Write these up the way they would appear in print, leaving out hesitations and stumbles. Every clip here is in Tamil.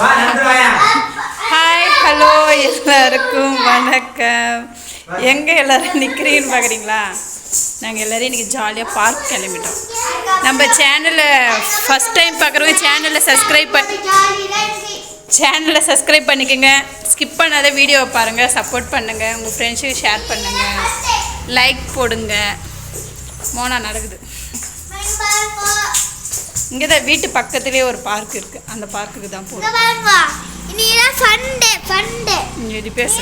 ஹாய் ஹலோ எல்லாருக்கும் வணக்கம். எங்கே எல்லோரும் நிற்கிறீங்கன்னு பார்க்குறீங்களா? நாங்கள் எல்லோரும் இன்றைக்கி ஜாலியாக பார்க் கிளம்பிட்டோம். நம்ம சேனலில் ஃபஸ்ட் டைம் பார்க்குறவங்க சேனலை சப்ஸ்கிரைப் பண்ணிக்கோங்க. ஸ்கிப் பண்ணாத வீடியோவை பாருங்கள், சப்போர்ட் பண்ணுங்கள், உங்கள் ஃப்ரெண்ட்ஸுக்கு ஷேர் பண்ணுங்கள், லைக் போடுங்க. மோனா நடக்குது. இங்கே தான் வீட்டு பக்கத்துலேயே ஒரு பார்க் இருக்குது, அந்த பார்க்குக்கு தான் போகிறோம். இது பேச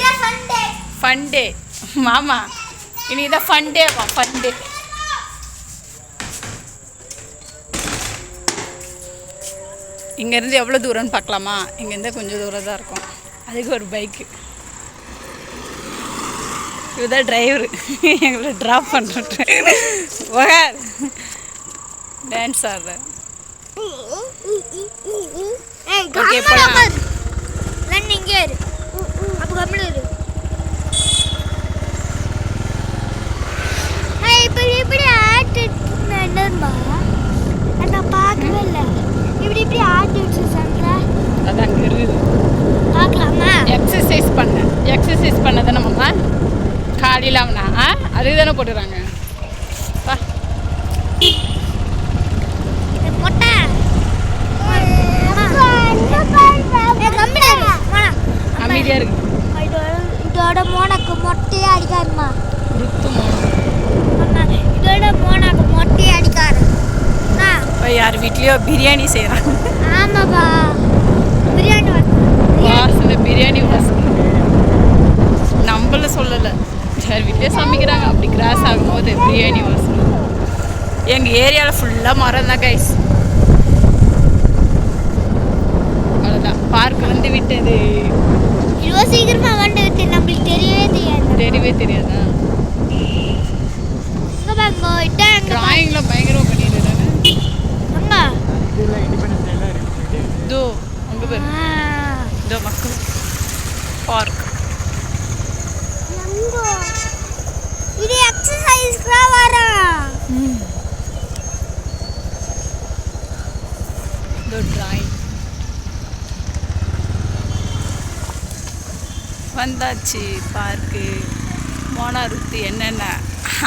ஃபன் டே மாமா, இன்னைக்கு தான் ஃபன் டேவா? ஃபன் டே. இங்கேருந்து எவ்வளோ தூரம்னு பார்க்கலாமா? இங்கேருந்து கொஞ்சம் தூரம் தான் இருக்கும். அதுக்கு ஒரு பைக்கு, இதுதான் டிரைவரு எங்களை ட்ராப் பண்ணுறேன். டான்ஸ் ஆடுறேன். ஓகே போலாம். எக்ஸசைஸ் பண்ண தானே மாமா காலையில் அவனா அதுக்கு தானே போட்டுறாங்க. அமைதியா இருக்கு. இதோட மோனக்கு மொட்டையே அடிக்காதுமா. இதோட மோனக்கு மொட்டையே அடிக்காது. யார் வீட்லயோ பிரியாணி செய்யறாங்க. ஆமாப்பா, பிரியாணி வாசனை, பிரியாணி வாசனை. நம்மள சொல்லலை, யார் வீட்லயே சமைக்கிறாங்க. அப்படி கிராஸ் ஆகும்போது பிரியாணி வாசனை. எங்கள் ஏரியாவில் ஃபுல்லாக மரம் தான் கைஸ். அவ்வளோதான், பார்க் வந்து விட்டது. இவ்வளோ சீக்கிரமாக வந்து விட்டு நம்மளுக்கு தெரியவே தெரியாதா? டிராயிங்கில் பயங்கரமாக பண்ணிடுறாங்க. இதோ அங்கே பேர் இதோ மக்கள் பார்க். இது எக்ஸசைஸ்க்கு வரேன். இதோ டிராயிங் வந்தாச்சு பார்க்கு. மோனா ருத்து என்னென்ன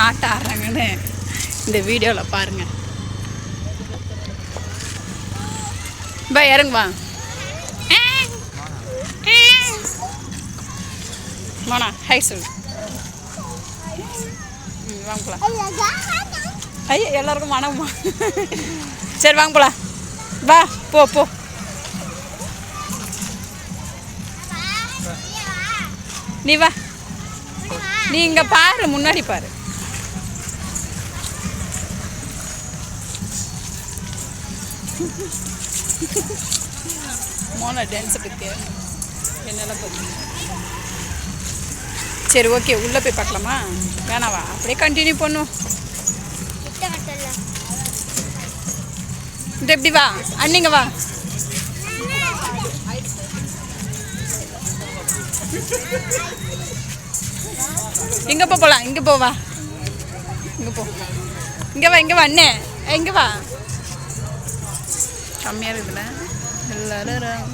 ஆட்ட ஆடுறாங்கன்னு இந்த வீடியோவில் பாருங்கள். பா இறங்குவா மோனா, ஹை சொல். வாங்க போலாம். ஐயா எல்லாருக்கும் மனமா. சரி வாங்க போலாம். வா போ போ. நீ வா, நீ இங்கே பாரு, முன்னாடி பாரு. மோனா டான்ஸை பற்றி என்னெல்லாம் பார்த்து. சரி ஓகே, உள்ளே போய் பார்க்கலாமா? வேணாவா? அப்படியே கண்டினியூ பண்ணும். இந்த எப்படி வா அண்ணிங்க வா. இங்கே போகலாம், இங்கே போவா, இங்கே போ, இங்கே வா அண்ணே, இங்கே வா. கம்மியாக இருக்குதுல்ல எல்லாரும்.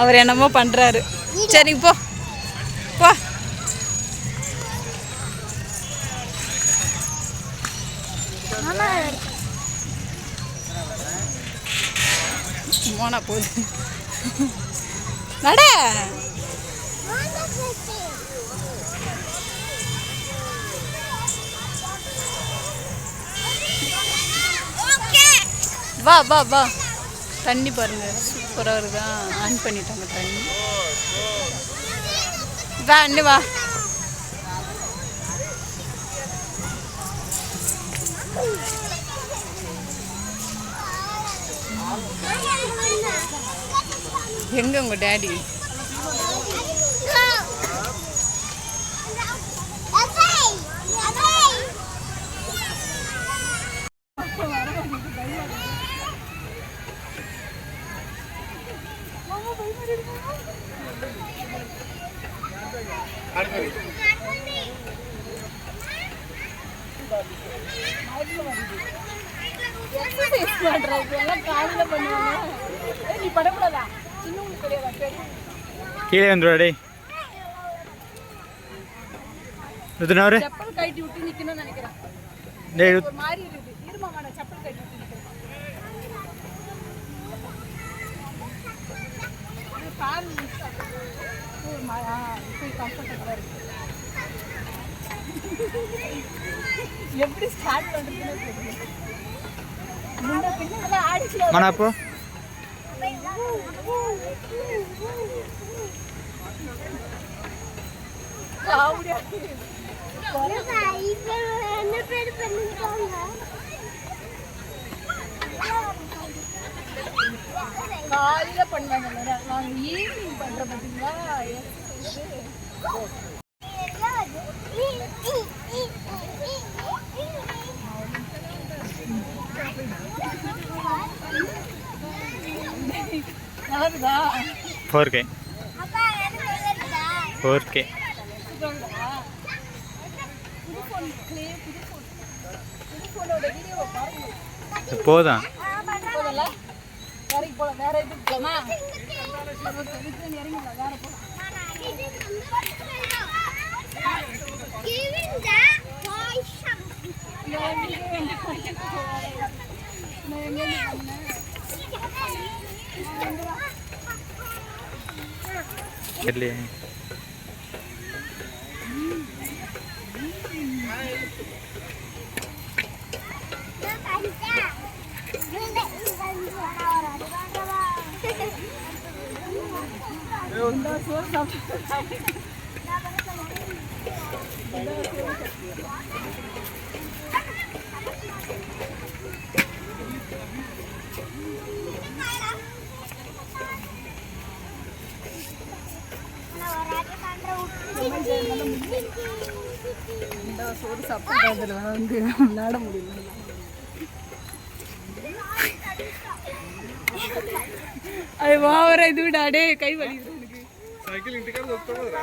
அவர் என்னமோ பண்ணுறாரு. சரிங்க போ போ. மோனா போகுது நட. வா வா வா. தண்ணி பாருங்க சூப்பராக இருக்குதா. ஆன் பண்ணிட்டாங்க தண்ணி. வா அண்ணு வா. எங்க உங்க டாடி? கீழே வந்துடுவாடே ருத்ரனவரு செப்பல் கட்டி விட்டு நிக்கணும்னு நினைக்கிறேன். டேய் ஒரு மாதிரி இருக்குது. இருமாமா நான் செப்பல் கட்டி விட்டு நிக்கிறேன். கால் ஒரு போய் கம்ஃபர்டபுளா இருக்கு. எப்படி ஸ்டார்ட் பண்றதுன்னு தெரியல. முன்ன பின்ன ஆடிச்சு மனாப்போ காவுடியா காலையில பண்ணுவாங்க. நாங்க ஈவினிங் பண்ற பாத்தீங்களா? நல்லதுதா 4K 4K போதும். வேற இது போலாமா? இறங்கிடலாம். வேற போலாம். இல்லையே சோறு சாப்பிட்டு வந்து விளையாட முடியல. அது வாவர இது விடாடே கை வலிக்குது எனக்கு. சைக்கிள் இன்டிகா ஒத்தோடா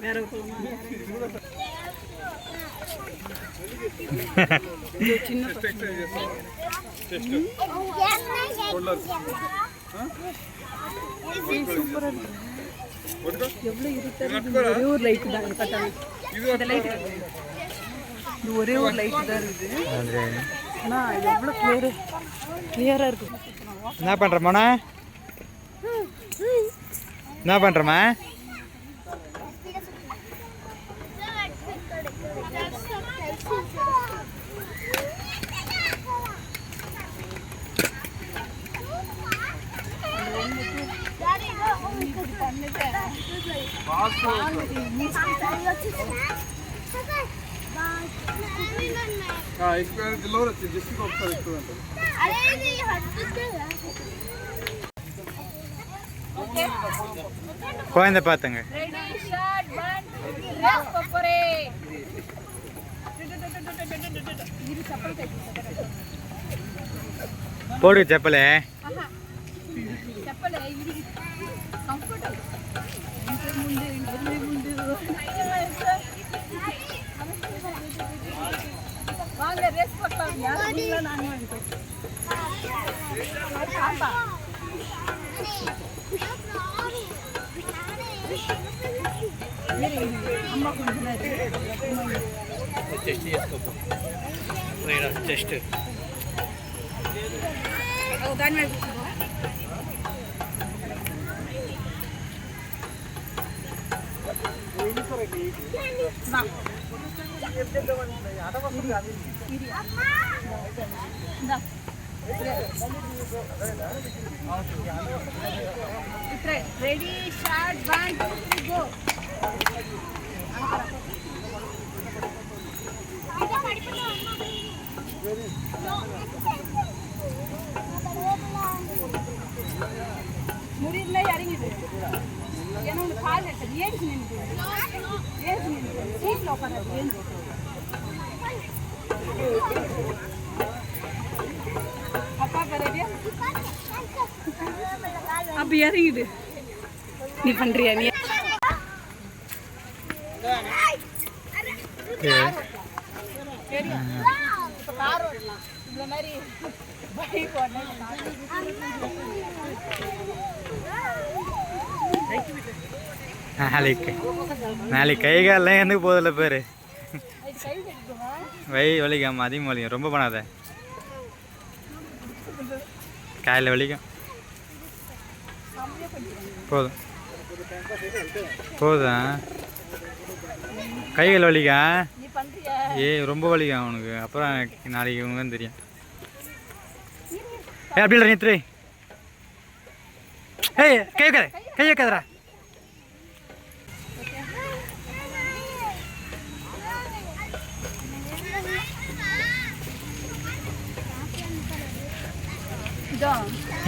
வேற போமா சின்ன டெஸ்ட் சூப்பரா இருக்கு. எவ்வளவு இருட்டா ஒரே ஒரு லைட் தான் கட்டாங்க. இந்த லைட் இது ஒரே ஒரு லைட் தான் இருக்குது. ஆனா இது எவ்வளவு கிளியரா இருக்கு. என்ன பண்ற மோனா? என்ன பண்றமா? குழந்தை பார்த்துங்க. போடு செப்பலே. வாங்க ரேஸ் பண்ணலாம். யாருங்களா நாங்க வந்து பாப்பா அம்மா கொஞ்ச நேரம் டெஸ்ட் చేసుకో. రేరా టెస్ట్. ఓ దాని మీద రెడీ స్టార్ట్ 1 2 3 గో. முறியில இறங்கிது. ஏன்னா உனக்கு கால் எடுத்தது ஏஞ்சி நின்று சீட்டில் உட்காந்து ஏஞ்சி அப்பா பரவாயில்லையா? அப்ப இறங்கிடு. நீ பண்றியா? நீ கார் ஓட்டலாம். இந்த மாதிரி பைக் ஓடணும். நாளைக்கு கை காலெலாம் எந்த போதில்ல பேர் வலிக்காம அதிகமாக வலிக்கும். ரொம்ப பண்ணாத, காலையில் வலிக்கும். போதும் போதா கைகள் வலிக்கா? ரொம்ப வலிக்கும் அவனுக்கு. அப்புறம் நாளைக்கு உனக்கு தெரியும். அப்படி இல்லை நீ ஏய் கை வைக்காத, கை வைக்காதரா.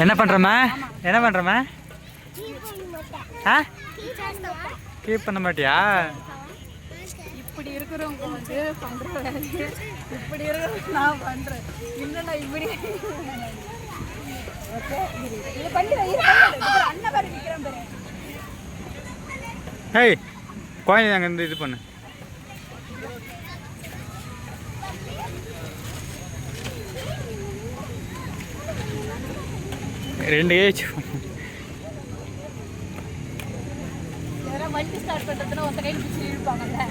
என்ன பண்ணுறம்மா? என்ன பண்ணுறம்மா? ஆ கீப் பண்ண மாட்டியா? இப்படி இருக்கிறவங்க வந்து பண்ற வேலையை இப்படி இருக்கிறவங்க நான் பண்றேன். இல்லைன்னா இப்படி அண்ணன் பாரு நிற்கிறேன் பாரு. ஏய் குழந்தை அங்கே இருந்து இது பண்ணு. ரெண்டு ஏஜ் வண்டி ஸ்டார்ட் பண்ணுறதுன்னா ஒருத்த கையில் பிடிச்சி இழுப்பாங்கல்ல,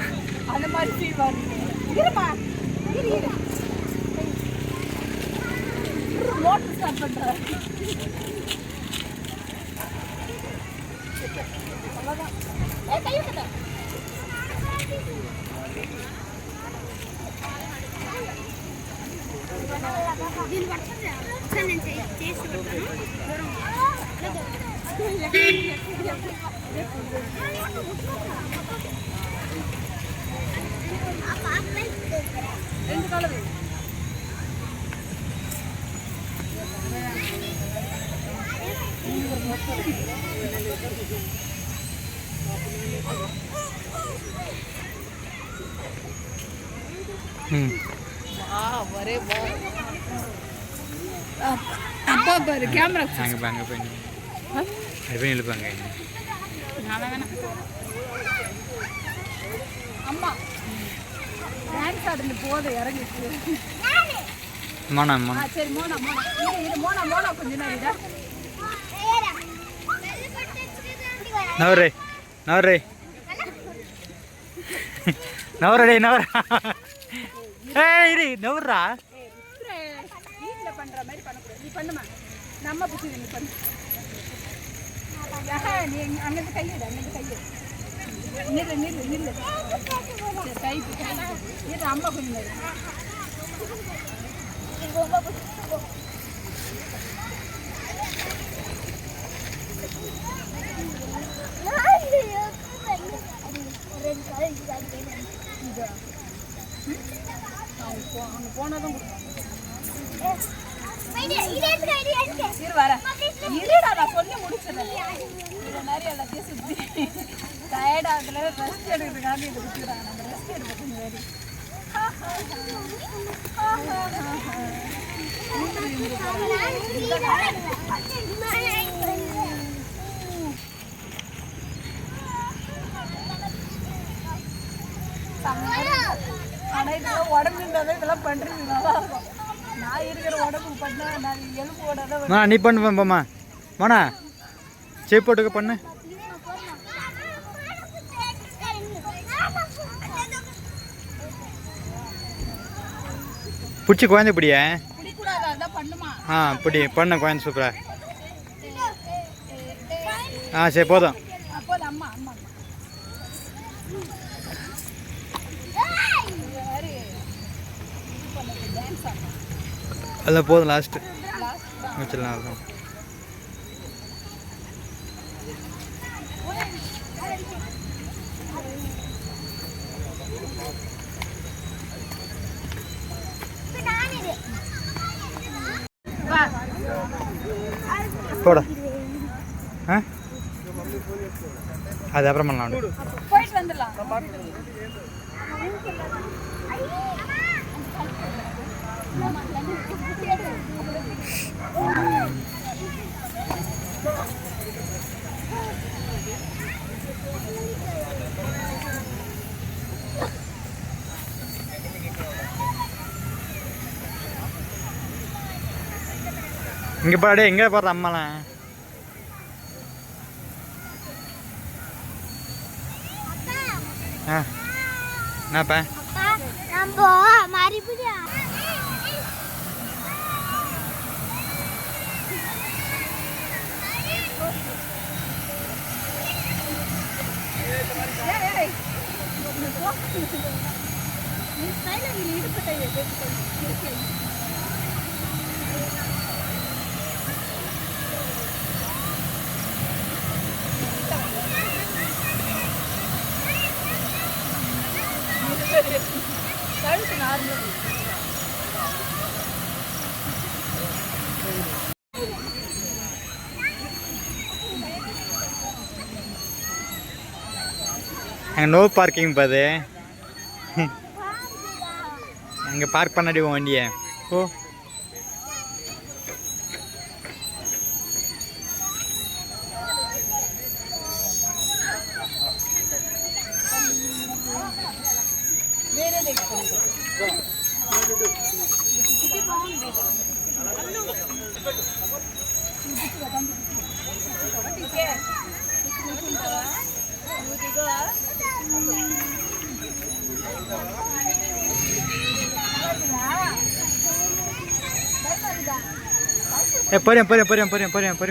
அந்த மாதிரி ஃபீல் வருது. இருமா மோட்டர் ஸ்டார்ட் பண்ணுறேன். அவ்வளோதான். கை விட்டுட்டேன். ரெண்டு காலம் ஒரே அப்பா பாரு கேமரா அங்கே அங்கே போய் அது போய் இழுப்பாங்க. அம்மா டான்ஸ் ஆடுறது போது இறங்கிச்சு. மோனா மோனா சரி மோனா மோனா இது மோனா மோனா கொஞ்ச நேரம் நவரே நவரே நவரடே நவரா. ஏய் இரு நவரா. வீட்டில் பண்ணுற மாதிரி பண்ணக்கூடாது. நீ பண்ணுமா? நம்ம பிடிச்சி நீ பண்ணு. நீ அங்கேருந்து கையிடு, அங்கேருந்து கையிடு. நில்லு நில்லு நில்லு. கை இது அம்மா கொஞ்சம் நேரம். அவங்க போனதும் இருடா நான் சொல்லி முடிச்சிடறேன். இதை மாதிரி எல்லாத்தையும் சுற்றி டயர்டாகல ரெஸ்ட் எடுக்கிறதுக்காக இது விட்டுறாங்க. நம்ம ரெஸ்ட் எடுக்க கொஞ்சம் வேறு. ஆனால் இதெல்லாம் உடம்புன்றதை இதெல்லாம் பண்ணுறது நல்லா இருக்கும். நான் இருக்கிற உடம்பு பண்ணா நான் எலும்போட தான். நீ பண்ணு போம்மா மோனா சேப் போட்டுக்க பண்ணு. பிடிச்சி குழந்தை பிடிய. ஆ பிடி பண்ண குழந்தை சூப்பரா. ஆ சரி போதும். அதில் போதும் லாஸ்ட்டு வச்சிடலாம். அதுதான் போட. ஆ அது அப்புறம் பண்ணலாம். போயிட்டு வந்துடலாம். இங்கே பாடே எங்கே போடுற அம்மாலாம் ஆ என்னப்பா அங்கே நோ பார்க்கிங் பாது அங்கே பார்க் பண்ணாடி உன் வண்டியை ஓ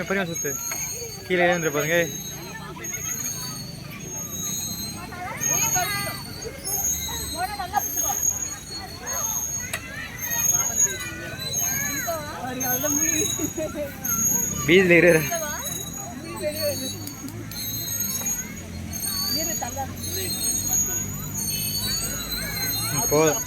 பொரியம் சுத்து கீழே எழுந்துரு பாருங்க பீச்சில் இரு போதும்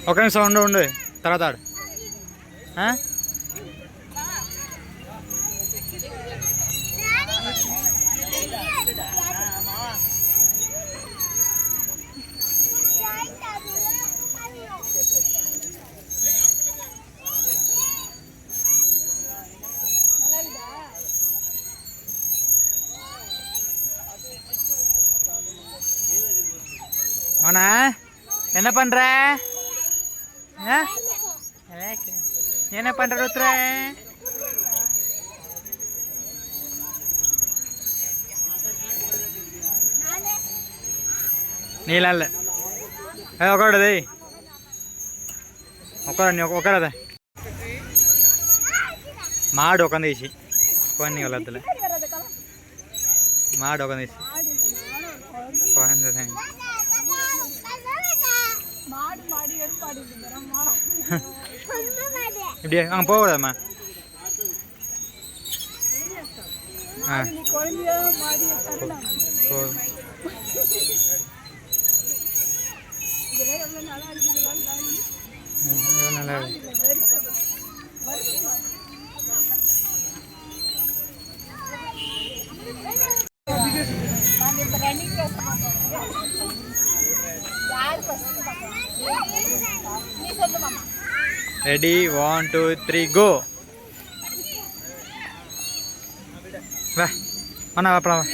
ఒక నిమిషం ఉండు తర్వాత ఆడు மோனா என்ன பண்ற என்ன பண்ற ருத்ர நீலாம் இல்லை உட்காருடே உட்கார நீ உட்காராத மாடு உட்காந்துச்சு குழந்தைங்க வளர்த்துல மாடு உட்காந்துச்சு குழந்தை இப்படியே அங்கே போகக்கூடாதம்மா ஆ நல்லா ரெடி 1 2 3 கோ வா அண்ணா வாப்பலாம்